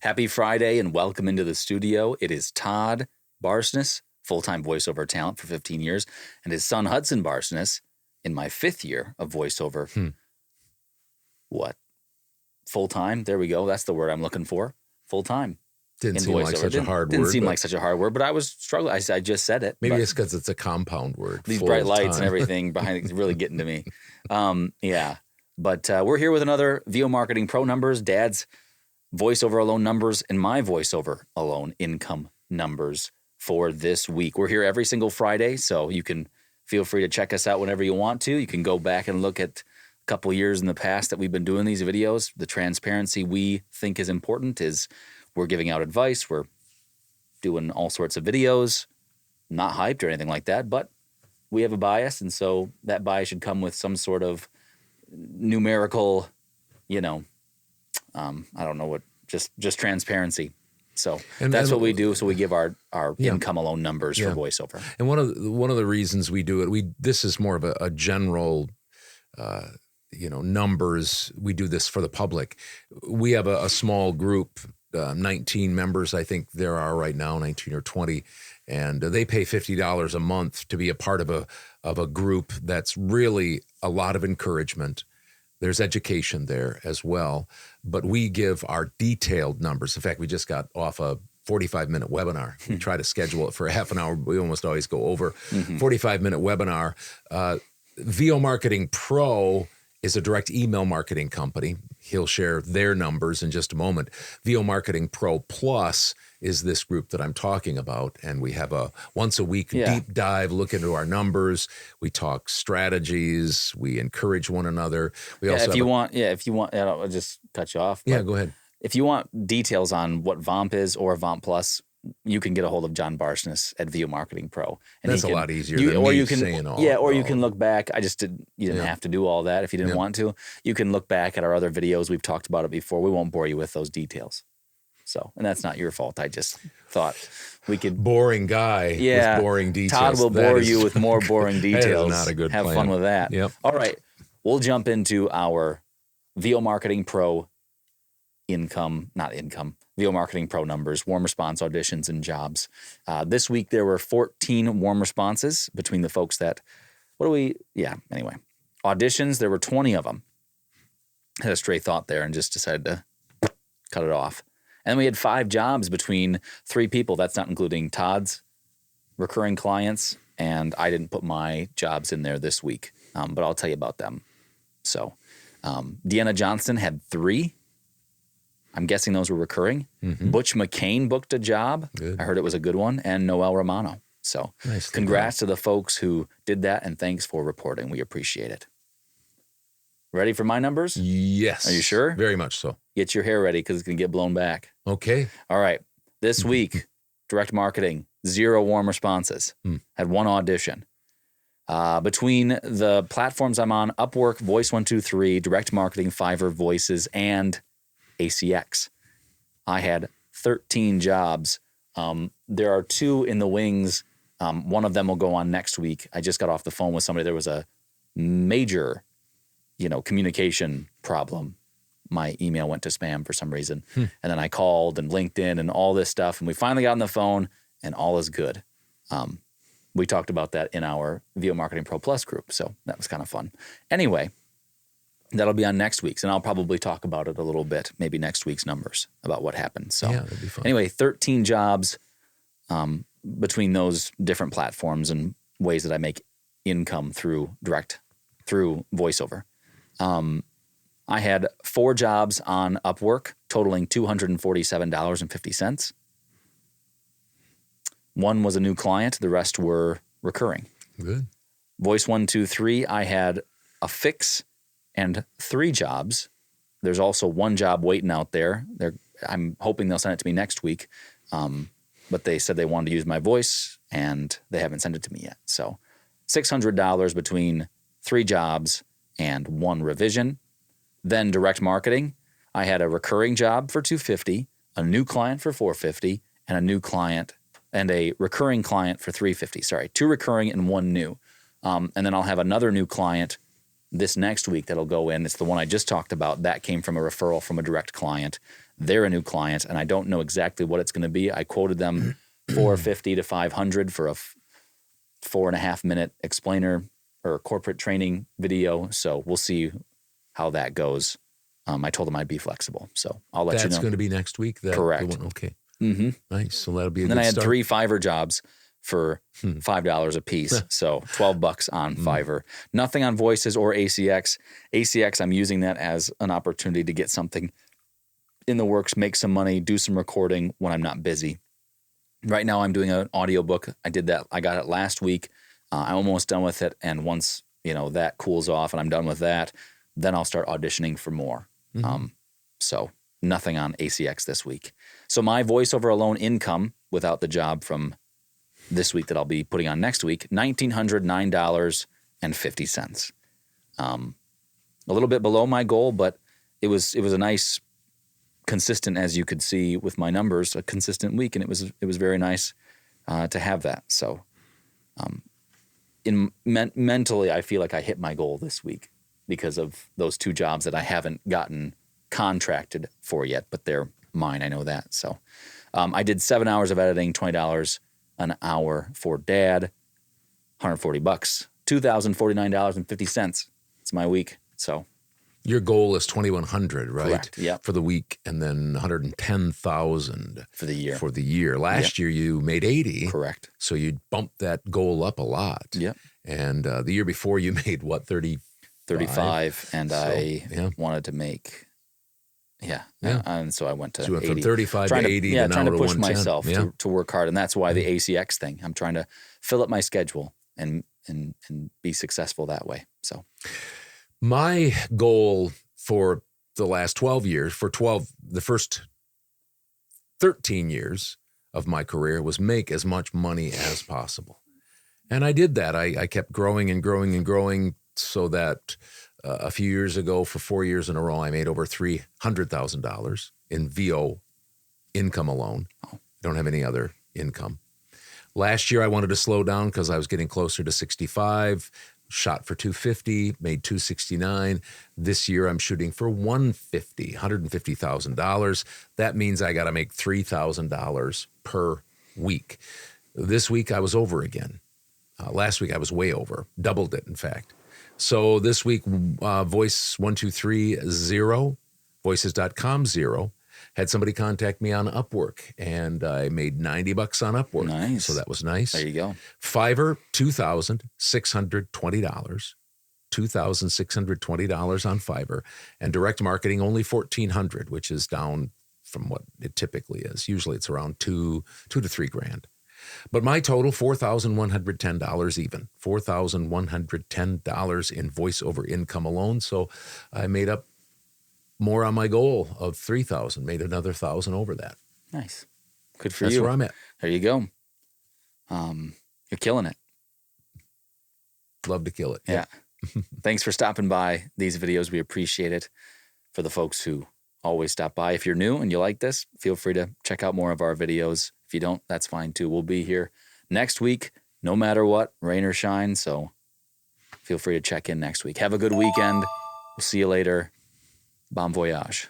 Happy Friday and welcome into the studio. It is Todd Barsness, full-time voiceover talent for 15 years, and his son Hudson Barsness in my 5th year of voiceover. What? Full-time? There we go. That's the word I'm looking for. Full-time. Didn't seem like such a hard word. Didn't seem like such a hard word, but I was struggling. I just said it. Maybe it's because it's a compound word. These bright lights and everything behind it is really getting to me. Yeah. But we're here with another VO Marketing Pro numbers, Dad's voiceover alone numbers, and my voiceover alone income numbers for this week. We're here every single Friday, so you can feel free to check us out whenever you want to. You can go back and look at a couple years in the past that we've been doing these videos. The transparency we think is important is we're giving out advice. We're doing all sorts of videos, not hyped or anything like that, but we have a bias, and so that bias should come with some sort of numerical, I don't know what, just transparency. So that's what we do. So we give our income alone numbers for voiceover. And one of the reasons we do it, this is more of a general, numbers. We do this for the public. We have a small group, 19 members, I think there are right now, 19 or 20, and they pay $50 a month to be a part of a group that's really a lot of encouragement. There's education there as well, but we give our detailed numbers. In fact, we just got off a 45-minute webinar. We try to schedule it for a half an hour. We almost always go over. 45-minute webinar. VO Marketing Pro is a direct email marketing company. He'll share their numbers in just a moment. VO Marketing Pro Plus is this group that I'm talking about, and we have a once a week deep dive look into our numbers. We talk strategies. We encourage one another. We also if you want, I'll just cut you off. Yeah, go ahead. If you want details on what VOMP is or VOMP Plus, you can get a hold of John Barsness at VO Marketing Pro. And that's a lot easier than me saying all. Yeah, or you can look back. You didn't have to do all that if you didn't want to. You can look back at our other videos. We've talked about it before. We won't bore you with those details. So, and that's not your fault. I just thought we could. Boring guy with boring details. Todd will bore you with more boring details. That is not a good Have plan. fun with that. Yep. All right. We'll jump into our VO Marketing Pro VO Marketing Pro numbers, warm response auditions and jobs. This week there were 14 warm responses between the folks that, anyway. Auditions, there were 20 of them. Had a stray thought there and just decided to cut it off. And then we had 5 jobs between 3 people. That's not including Todd's recurring clients, and I didn't put my jobs in there this week, but I'll tell you about them. So Deanna Johnston had 3. I'm guessing those were recurring. Butch McCain booked a job. Good. I heard it was a good one. And Noel Romano. So congrats to the folks who did that, and thanks for reporting. We appreciate it. Ready for my numbers? Yes. Are you sure? Very much so. Get your hair ready because it's going to get blown back. Okay. All right. This week, direct marketing, 0 warm responses. Had 1 audition. Between the platforms I'm on, Upwork, Voice123, Direct Marketing, Fiverr, Voices, and ACX, I had 13 jobs. There are 2 in the wings. One of them will go on next week. I just got off the phone with somebody. There was a major, communication problem. My email went to spam for some reason. And then I called and LinkedIn and all this stuff. And we finally got on the phone and all is good. We talked about that in our VO Marketing Pro Plus group. So that was kind of fun. Anyway, that'll be on next week's, and I'll probably talk about it a little bit, maybe next week's numbers about what happened. So that'd be fun. Anyway, 13 jobs between those different platforms and ways that I make income through voiceover. I had 4 jobs on Upwork, totaling $247.50. 1 was a new client. The rest were recurring. Good. Voice123, I had a fix and 3 jobs. There's also 1 job waiting out there. I'm hoping they'll send it to me next week. But they said they wanted to use my voice, and they haven't sent it to me yet. So $600 between 3 jobs and 1 revision. Then direct marketing, I had a recurring job for $250, a new client for $450, and a new client and a recurring client for $350. Sorry, 2 recurring and 1 new. And then I'll have another new client this next week that'll go in. It's the one I just talked about. That came from a referral from a direct client. They're a new client, and I don't know exactly what it's going to be. I quoted them $450 to $500 for a 4.5 minute explainer or corporate training video. So we'll see how that goes. I told them I'd be flexible, so I'll let you know. That's going to be next week. Correct. Okay. Mm-hmm. Nice. So that'll be a and good then I had start. 3 Fiverr jobs for $5 a piece. So $12 on Fiverr. Nothing on Voices or ACX. ACX, I'm using that as an opportunity to get something in the works, make some money, do some recording when I'm not busy. Right now I'm doing an audiobook. I did that. I got it last week. I'm almost done with it. And once, that cools off and I'm done with that, then I'll start auditioning for more. So nothing on ACX this week. So my voiceover alone income without the job from this week that I'll be putting on next week, $1,909.50. A little bit below my goal, but it was a nice, consistent, as you could see with my numbers, a consistent week, and it was very nice to have that. So, mentally, I feel like I hit my goal this week because of those 2 jobs that I haven't gotten contracted for yet, but they're mine. I know that. So, I did 7 hours of editing, $20 an hour for Dad, $140, $2,049.50. It's my week. So. Your goal is 2,100, right? Correct. Yep. For the week, and then 110,000 for the year. For the year. Last year you made 80. Correct. So you bumped that goal up a lot. Yep. And the year before you made what, 35, and I wanted to make, and so I went to 80. From 35 to 80 to now trying to push 110. myself to work hard, and that's why the ACX thing. I'm trying to fill up my schedule and be successful that way. So. My goal for the last 12 years, the first 13 years of my career was make as much money as possible. And I did that. I kept growing and growing and growing so that a few years ago, for 4 years in a row, I made over $300,000 in VO income alone. I don't have any other income. Last year, I wanted to slow down because I was getting closer to 65. Shot for 250, made 269. This year I'm shooting for $150,000. That means I got to make $3,000 per week. This week I was over again. Last week I was way over, doubled it in fact. So this week, Voice 1230, voices.com 0, had somebody contact me on Upwork, and I made $90 on Upwork. Nice. So that was nice. There you go. Fiverr, $2,620. $2,620 on Fiverr. And direct marketing, only $1,400, which is down from what it typically is. Usually it's around $2,000 to $3,000. But my total, $4,110 even. $4,110 in voiceover income alone. So I made up more on my goal of 3,000, made another 1,000 over that. Nice. Good for you. That's you. where I'm at. There you go. You're killing it. Love to kill it. Yeah. Thanks for stopping by these videos. We appreciate it. For the folks who always stop by. If you're new and you like this, feel free to check out more of our videos. If you don't, that's fine too. We'll be here next week, no matter what, rain or shine. So feel free to check in next week. Have a good weekend. We'll see you later. Bon voyage.